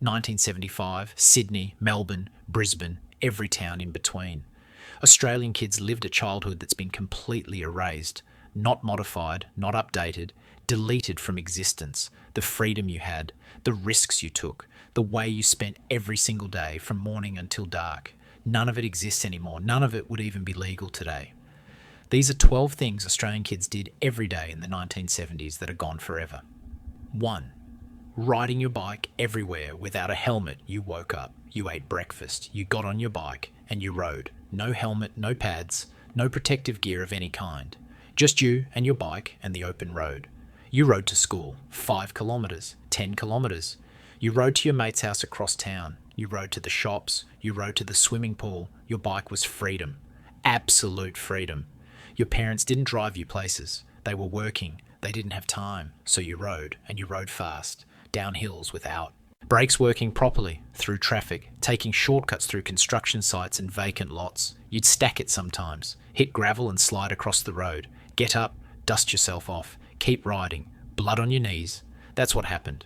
1975, Sydney, Melbourne, Brisbane, every town in between. Australian kids lived a childhood that's been completely erased, not modified, not updated, deleted from existence. The freedom you had, the risks you took, the way you spent every single day from morning until dark. None of it exists anymore. None of it would even be legal today. These are 12 things Australian kids did every day in the 1970s that are gone forever. 1. Riding your bike everywhere without a helmet. You woke up, you ate breakfast, you got on your bike and you rode. No helmet, no pads, no protective gear of any kind. Just you and your bike and the open road. You rode to school, 5 kilometres, 10 kilometres. You rode to your mate's house across town. You rode to the shops, you rode to the swimming pool. Your bike was freedom. Absolute freedom. Your parents didn't drive you places. They were working. They didn't have time. So you rode, and you rode fast. Down hills without brakes working properly, through traffic, taking shortcuts through construction sites and vacant lots. You'd stack it sometimes, hit gravel and slide across the road. Get up, dust yourself off, keep riding, blood on your knees. That's what happened.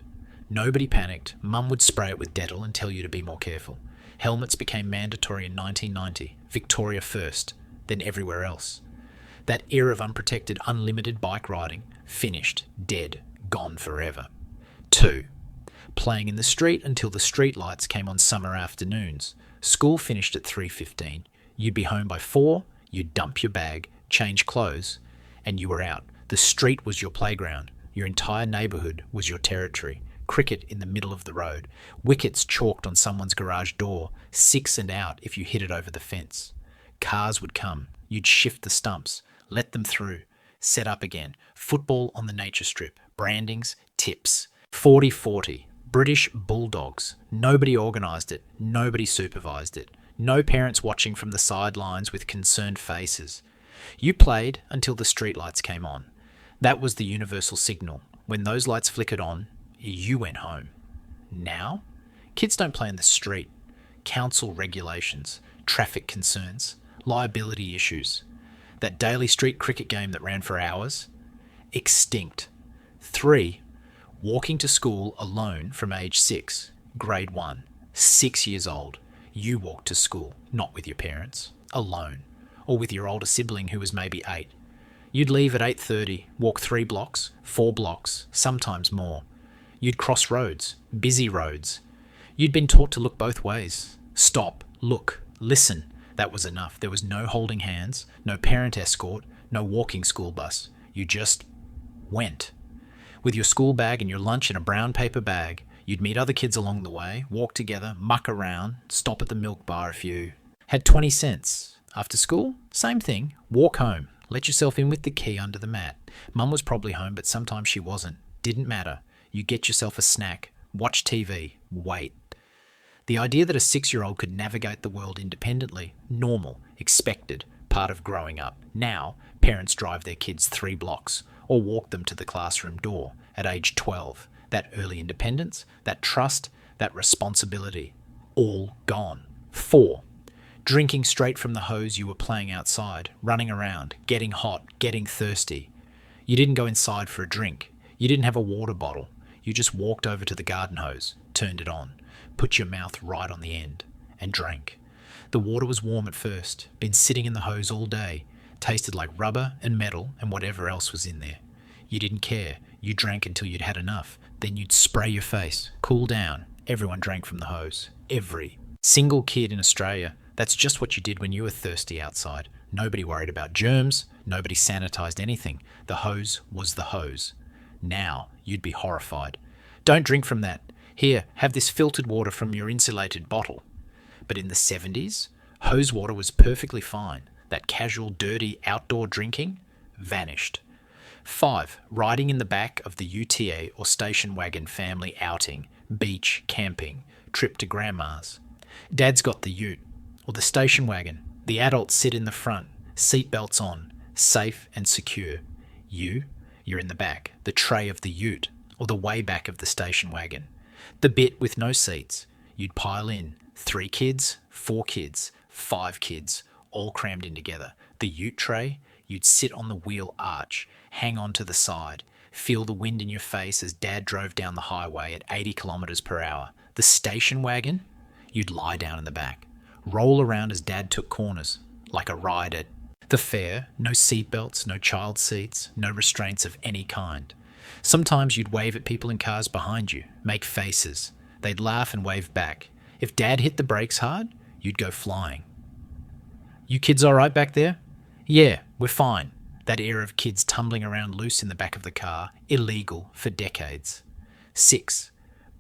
Nobody panicked. Mum would spray it with Dettol and tell you to be more careful. Helmets became mandatory in 1990, Victoria first, then everywhere else. That era of unprotected, unlimited bike riding, finished, dead, gone forever. 2. Playing in the street until the street lights came on summer afternoons. School finished at 3:15. You'd be home by 4, you'd dump your bag, change clothes, and you were out. The street was your playground. Your entire neighbourhood was your territory. Cricket in the middle of the road. Wickets chalked on someone's garage door. 6 and out if you hit it over the fence. Cars would come. You'd shift the stumps, let them through, set up again. Football on the nature strip. Brandings, tips. 40-40. British Bulldogs. Nobody organised it. Nobody supervised it. No parents watching from the sidelines with concerned faces. You played until the streetlights came on. That was the universal signal. When those lights flickered on, you went home. Now, kids don't play in the street. Council regulations, traffic concerns, liability issues. That daily street cricket game that ran for hours? Extinct. 3. Walking to school alone from age 6, grade 1, 6 years old. You walked to school, not with your parents, alone, or with your older sibling who was maybe 8. You'd leave at 8:30, walk 3 blocks, 4 blocks, sometimes more. You'd cross roads, busy roads. You'd been taught to look both ways. Stop, look, listen. That was enough. There was no holding hands, no parent escort, no walking school bus. You just went. With your school bag and your lunch in a brown paper bag, you'd meet other kids along the way, walk together, muck around, stop at the milk bar if you had 20 cents. After school, same thing, walk home. Let yourself in with the key under the mat. Mum was probably home, but sometimes she wasn't. Didn't matter. You get yourself a snack, watch TV, wait. The idea that a 6-year-old could navigate the world independently, normal, expected, part of growing up. Now, parents drive their kids 3 blocks or walk them to the classroom door at age 12. That early independence, that trust, that responsibility, all gone. 4. Drinking straight from the hose you were playing outside, running around, getting hot, getting thirsty. You didn't go inside for a drink. You didn't have a water bottle. You just walked over to the garden hose, turned it on, put your mouth right on the end, and drank. The water was warm at first, been sitting in the hose all day, tasted like rubber and metal and whatever else was in there. You didn't care. You drank until you'd had enough. Then you'd spray your face, cool down. Everyone drank from the hose. Every single kid in Australia. That's just what you did when you were thirsty outside. Nobody worried about germs. Nobody sanitized anything. The hose was the hose. Now you'd be horrified. Don't drink from that. Here, have this filtered water from your insulated bottle. But in the 70s, hose water was perfectly fine. That casual, dirty, outdoor drinking vanished. 5. Riding in the back of the UTA or station wagon family outing, beach, camping, trip to grandma's. Dad's got the ute, or the station wagon. The adults sit in the front, seatbelts on, safe and secure. You're in the back, the tray of the ute, or the way back of the station wagon. The bit with no seats. You'd pile in. 3 kids, 4 kids, 5 kids, all crammed in together. The ute tray, you'd sit on the wheel arch, hang on to the side, feel the wind in your face as Dad drove down the highway at 80 kilometres per hour. The station wagon, you'd lie down in the back, roll around as Dad took corners, like a ride at the fair. No seatbelts, no child seats, no restraints of any kind. Sometimes you'd wave at people in cars behind you, make faces. They'd laugh and wave back. If Dad hit the brakes hard, you'd go flying. You kids all right back there? Yeah, we're fine. That era of kids tumbling around loose in the back of the car, illegal for decades. 6.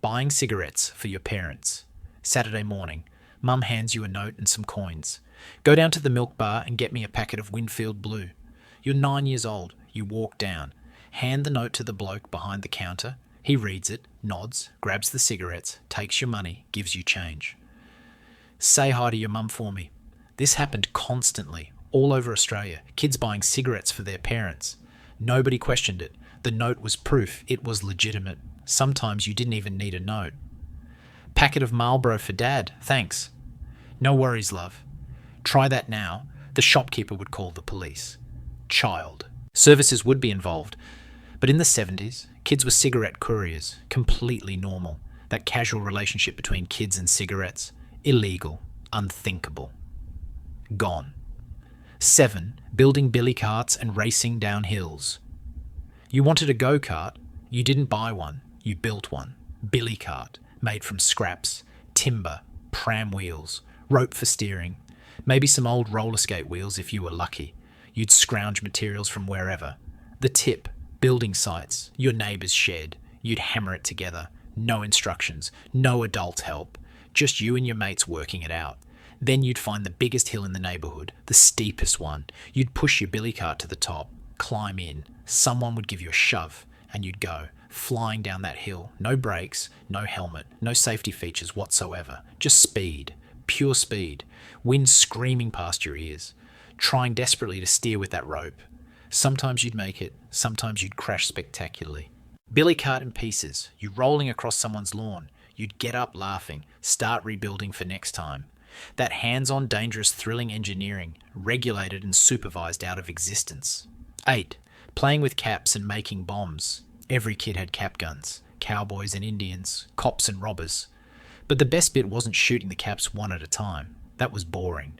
Buying cigarettes for your parents. Saturday morning, Mum hands you a note and some coins. Go down to the milk bar and get me a packet of Winfield Blue. You're 9 years old. You walk down. Hand the note to the bloke behind the counter. He reads it, nods, grabs the cigarettes, takes your money, gives you change. Say hi to your mum for me. This happened constantly, all over Australia. Kids buying cigarettes for their parents. Nobody questioned it. The note was proof it was legitimate. Sometimes you didn't even need a note. Packet of Marlboro for Dad, thanks. No worries, love. Try that now. The shopkeeper would call the police. Child. Services would be involved. But in the 70s, kids were cigarette couriers, completely normal. That casual relationship between kids and cigarettes, illegal, unthinkable. Gone. 7. Building billycarts and racing down hills. You wanted a go-kart, you didn't buy one, you built one. Billycart, made from scraps, timber, pram wheels, rope for steering, maybe some old roller skate wheels if you were lucky. You'd scrounge materials from wherever. The tip, building sites, your neighbour's shed. You'd hammer it together. No instructions, no adult help. Just you and your mates working it out. Then you'd find the biggest hill in the neighbourhood, the steepest one. You'd push your billycart to the top, climb in. Someone would give you a shove, and you'd go, flying down that hill. No brakes, no helmet, no safety features whatsoever. Just speed, pure speed. Wind screaming past your ears. Trying desperately to steer with that rope. Sometimes you'd make it, sometimes you'd crash spectacularly. Billycart in pieces, you rolling across someone's lawn. You'd get up laughing, start rebuilding for next time. That hands-on, dangerous, thrilling engineering, regulated and supervised out of existence. 8. Playing with caps and making bombs. Every kid had cap guns, cowboys and Indians, cops and robbers. But the best bit wasn't shooting the caps one at a time. That was boring.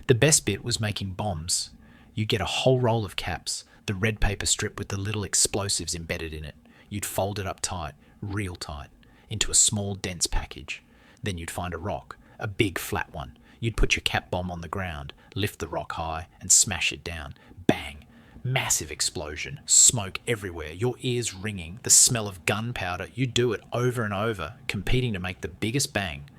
The best bit was making bombs. You'd get a whole roll of caps, the red paper strip with the little explosives embedded in it. You'd fold it up tight, real tight, into a small, dense package. Then you'd find a rock, a big, flat one. You'd put your cap bomb on the ground, lift the rock high, and smash it down. Bang! Massive explosion, smoke everywhere, your ears ringing, the smell of gunpowder. You'd do it over and over, competing to make the biggest bang.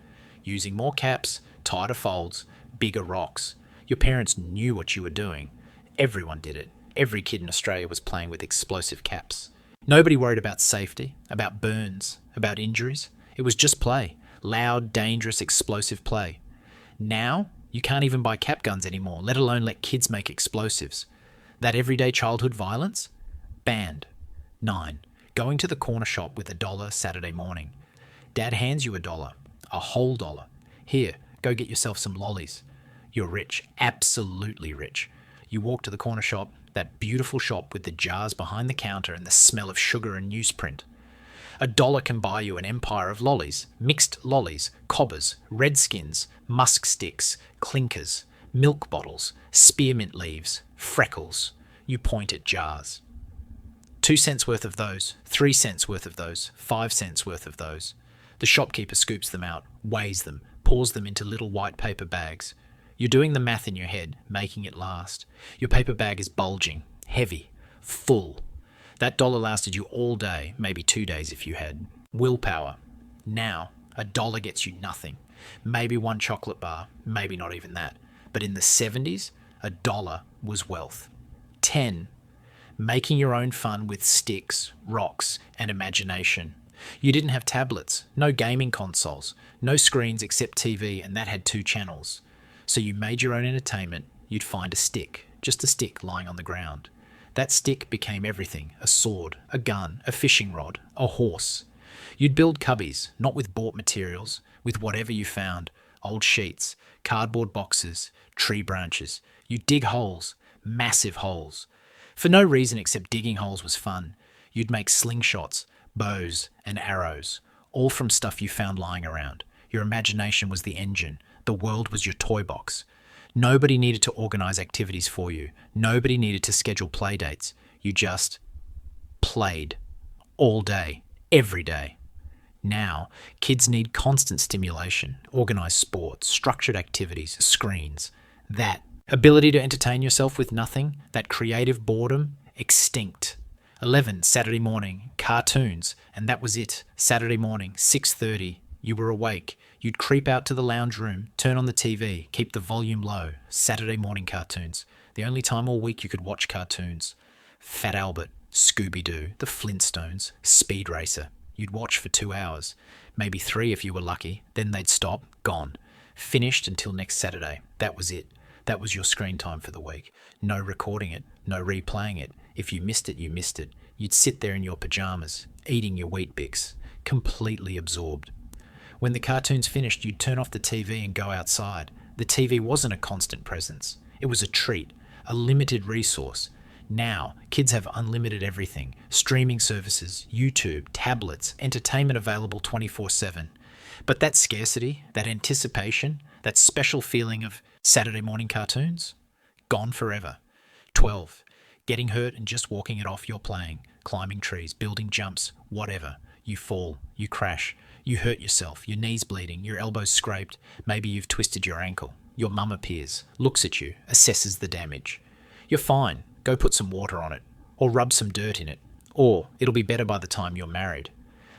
Using more caps, tighter folds, bigger rocks. Your parents knew what you were doing. Everyone did it. Every kid in Australia was playing with explosive caps. Nobody worried about safety, about burns, about injuries. It was just play. Loud, dangerous, explosive play. Now, you can't even buy cap guns anymore, let alone let kids make explosives. That everyday childhood violence? Banned. 9. Going to the corner shop with $1 Saturday morning. Dad hands you $1, a whole dollar. Here, go get yourself some lollies. You're rich, absolutely rich. You walk to the corner shop, that beautiful shop with the jars behind the counter and the smell of sugar and newsprint. $1 can buy you an empire of lollies, mixed lollies, cobbers, redskins, musk sticks, clinkers, milk bottles, spearmint leaves, freckles. You point at jars. 2 cents worth of those, 3 cents worth of those, 5 cents worth of those. The shopkeeper scoops them out, weighs them, pours them into little white paper bags. You're doing the math in your head, making it last. Your paper bag is bulging, heavy, full. That dollar lasted you all day, maybe 2 days if you had willpower. Now, $1 gets you nothing. Maybe one chocolate bar, maybe not even that. But in the 70s, $1 was wealth. 10. Making your own fun with sticks, rocks, and imagination. You didn't have tablets, no gaming consoles, no screens except TV, and that had 2 channels. So you made your own entertainment. You'd find a stick, just a stick lying on the ground. That stick became everything, a sword, a gun, a fishing rod, a horse. You'd build cubbies, not with bought materials, with whatever you found, old sheets, cardboard boxes, tree branches. You'd dig holes, massive holes. For no reason except digging holes was fun. You'd make slingshots, bows and arrows, all from stuff you found lying around. Your imagination was the engine. The world was your toy box. Nobody needed to organise activities for you. Nobody needed to schedule play dates. You just played all day, every day. Now, kids need constant stimulation, organised sports, structured activities, screens. That ability to entertain yourself with nothing, that creative boredom, extinct. 11, Saturday morning, cartoons, and that was it. Saturday morning, 6:30, you were awake. You'd creep out to the lounge room, turn on the TV, keep the volume low. Saturday morning cartoons. The only time all week you could watch cartoons. Fat Albert, Scooby-Doo, The Flintstones, Speed Racer. You'd watch for 2 hours, maybe 3 if you were lucky, then they'd stop, gone. Finished until next Saturday. That was it. That was your screen time for the week. No recording it, no replaying it. If you missed it, you missed it. You'd sit there in your pyjamas, eating your Wheat Bix, completely absorbed. When the cartoons finished, you'd turn off the TV and go outside. The TV wasn't a constant presence. It was a treat, a limited resource. Now, kids have unlimited everything. Streaming services, YouTube, tablets, entertainment available 24/7. But that scarcity, that anticipation, that special feeling of Saturday morning cartoons, gone forever. 12. Getting hurt and just walking it off, you're playing, climbing trees, building jumps, whatever. You fall, you crash, you hurt yourself, your knees bleeding, your elbows scraped, maybe you've twisted your ankle. Your mum appears, looks at you, assesses the damage. You're fine, go put some water on it, or rub some dirt in it, or it'll be better by the time you're married.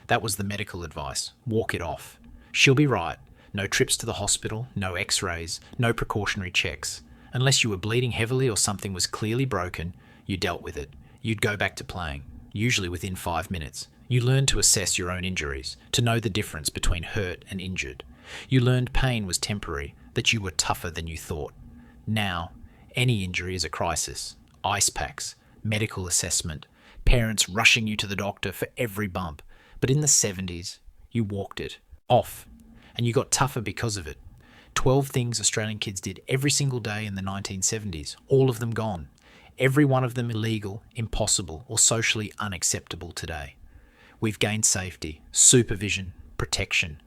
That was the medical advice, walk it off. She'll be right, no trips to the hospital, no x-rays, no precautionary checks. Unless you were bleeding heavily or something was clearly broken, you dealt with it. You'd go back to playing, usually within 5 minutes. You learned to assess your own injuries, to know the difference between hurt and injured. You learned pain was temporary, that you were tougher than you thought. Now, any injury is a crisis. Ice packs, medical assessment, parents rushing you to the doctor for every bump. But in the 70s, you walked it off, and you got tougher because of it. 12 things Australian kids did every single day in the 1970s, all of them gone. Every one of them illegal, impossible, or socially unacceptable today. We've gained safety, supervision, protection.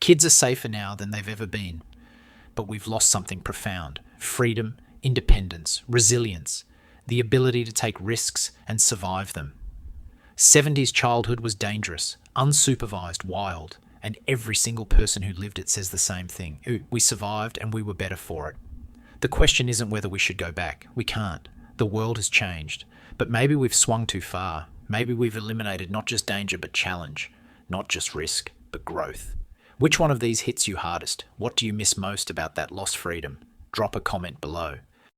Kids are safer now than they've ever been. But we've lost something profound: freedom, independence, resilience, the ability to take risks and survive them. 70s childhood was dangerous, unsupervised, wild, and every single person who lived it says the same thing. We survived and we were better for it. The question isn't whether we should go back. We can't. The world has changed. But maybe we've swung too far. Maybe we've eliminated not just danger but challenge, not just risk but growth. Which one of these hits you hardest? What do you miss most about that lost freedom? Drop a comment below.